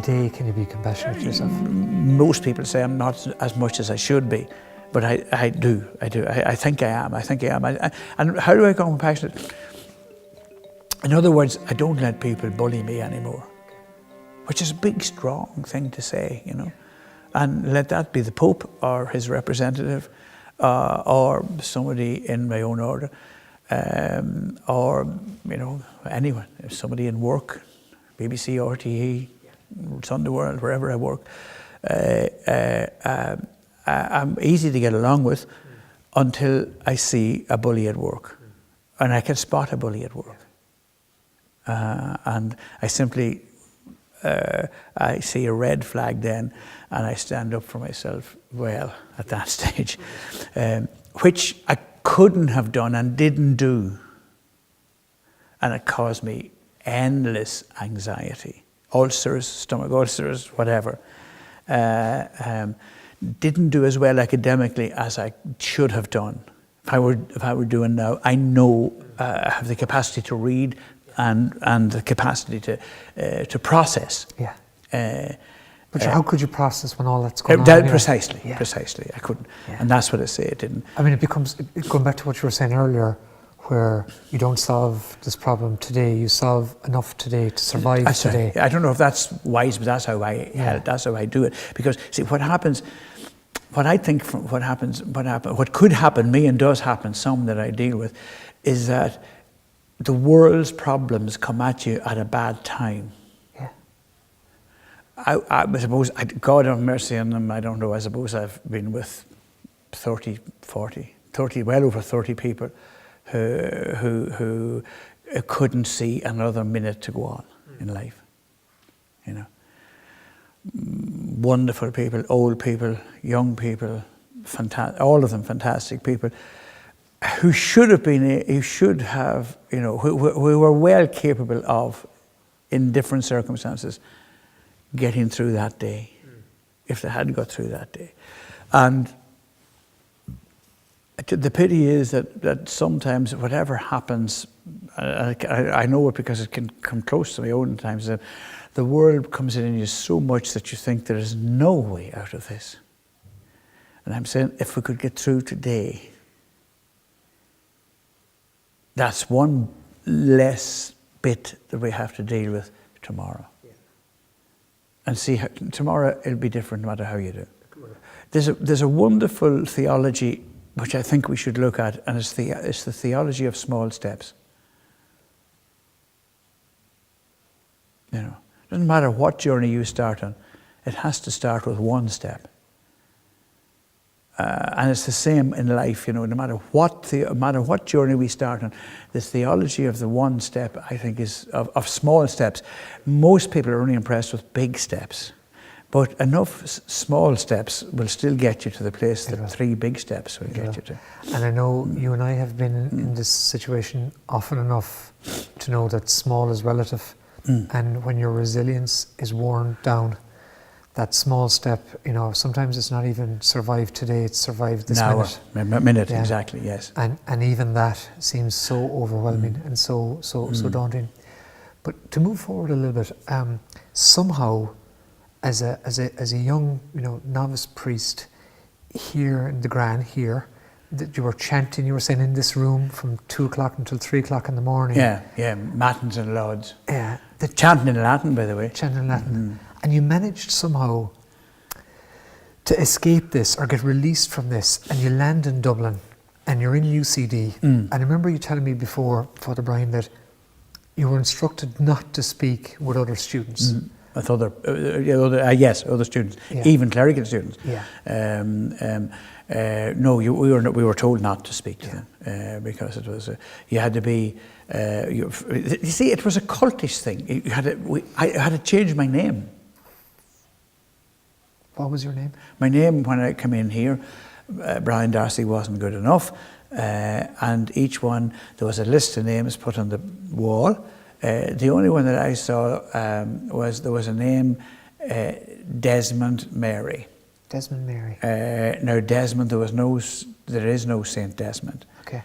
today can you be compassionate to yourself? Most people say I'm not as much as I should be, but I do. I think I am. And how do I become compassionate? In other words, I don't let people bully me anymore, which is a big, strong thing to say, you know. And let that be the Pope or his representative, or somebody in my own order, or, you know, anyone, somebody in work, BBC, RTE, Sunday World, wherever I work. I'm easy to get along with until I see a bully at work. And I can spot a bully at work. And I simply, I see a red flag then, and I stand up for myself well at that stage, which I couldn't have done and didn't do. And it caused me endless anxiety, ulcers, stomach ulcers, whatever. Didn't do as well academically as I should have done. If I were doing now, I know I have the capacity to read and the capacity to process. Yeah. But how could you process when all that's going on? Anyway? Precisely. I couldn't, and that's what I say. It didn't. I mean, it becomes going back to what you were saying earlier, where you don't solve this problem today. You solve enough today to survive today. I don't know if that's wise, but that's how I do it. Because see, what happens, what I think, what could happen, me and does happen, some that I deal with, is that the world's problems come at you at a bad time. Yeah. I suppose, God have mercy on them, I don't know, I suppose I've been with 30, well over 30 people who couldn't see another minute to go on in life, you know. Wonderful people, old people, young people, all of them fantastic people, who should have, you know, who were well capable of, in different circumstances, getting through that day, if they hadn't got through that day. And the pity is that sometimes whatever happens, I know it because it can come close to my own times, that the world comes in you so much that you think there is no way out of this. And I'm saying, if we could get through today, that's one less bit that we have to deal with tomorrow. Yeah. And see, how, tomorrow it'll be different no matter how you do. There's a wonderful theology which I think we should look at, and it's the theology of small steps. You know, it doesn't matter what journey you start on, it has to start with one step. And it's the same in life, you know, no matter what journey we start on, this theology of the one step, I think, is of small steps. Most people are only impressed with big steps, but enough small steps will still get you to the place that 3 big steps will get you to. And I know you and I have been in this situation often enough to know that small is relative, and when your resilience is worn down, that small step, you know, sometimes it's not even survive today, it's survive this minute. Yeah. Exactly, yes. And even that seems so overwhelming and so daunting. But to move forward a little bit, somehow, as a young, you know, novice priest here in the Gran here, that you were chanting, you were saying in this room from 2 o'clock until 3 o'clock in the morning. Yeah, matins and lauds. Yeah. Chanting in Latin, by the way. Chanting in Latin. And you managed somehow to escape this or get released from this, and you land in Dublin and you're in UCD. And I remember you telling me before, Father Brian, that you were instructed not to speak with other students. With other students, even clerical students. Yeah. No, we were told not to speak to them because it was you had to be. You see, it was a cultish thing. I had to change my name. What was your name? My name when I came in here, Brian Darcy wasn't good enough, and each one there was a list of names put on the wall. The only one that I saw was a name, Desmond Mary. Desmond Mary. Now Desmond, there is no Saint Desmond. Okay.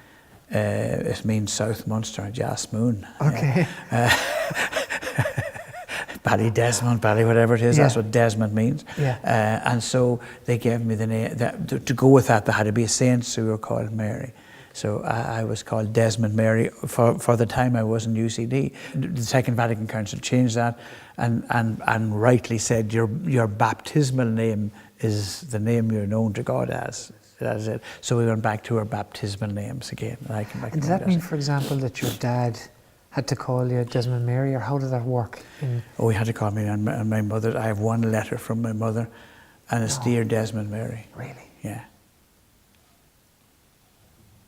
It means South Munster, Jas Moon. Okay. Bally Desmond, Bally whatever it is, that's what Desmond means. Yeah. And so they gave me the name, to go with that, there had to be a saint, so we were called Mary. So I was called Desmond Mary for the time I was in UCD. The Second Vatican Council changed that and rightly said your baptismal name is the name you're known to God as. That's it. So we went back to our baptismal names again. And I came back. And does that mean, for example, that your dad had to call you Desmond Mary, or how did that work? Oh, he had to call me, and my mother. I have one letter from my mother, and it's Dear Desmond Mary. Really? Yeah.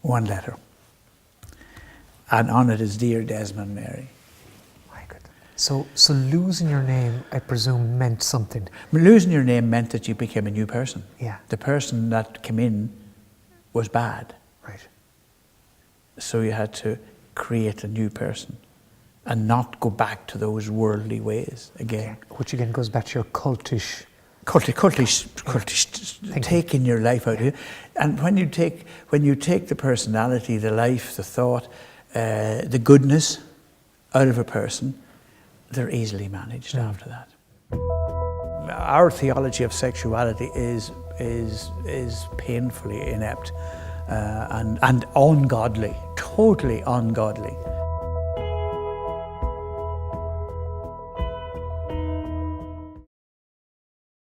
One letter. And on it is Dear Desmond Mary. My goodness. So losing your name, I presume, meant something. Losing your name meant that you became a new person. Yeah. The person that came in was bad. Right. So you had to create a new person and not go back to those worldly ways again. Which again goes back to your cultish taking your life out of you. And when you take the personality, the life, the thought, the goodness out of a person, they're easily managed after that. Our theology of sexuality is painfully inept and ungodly, totally ungodly.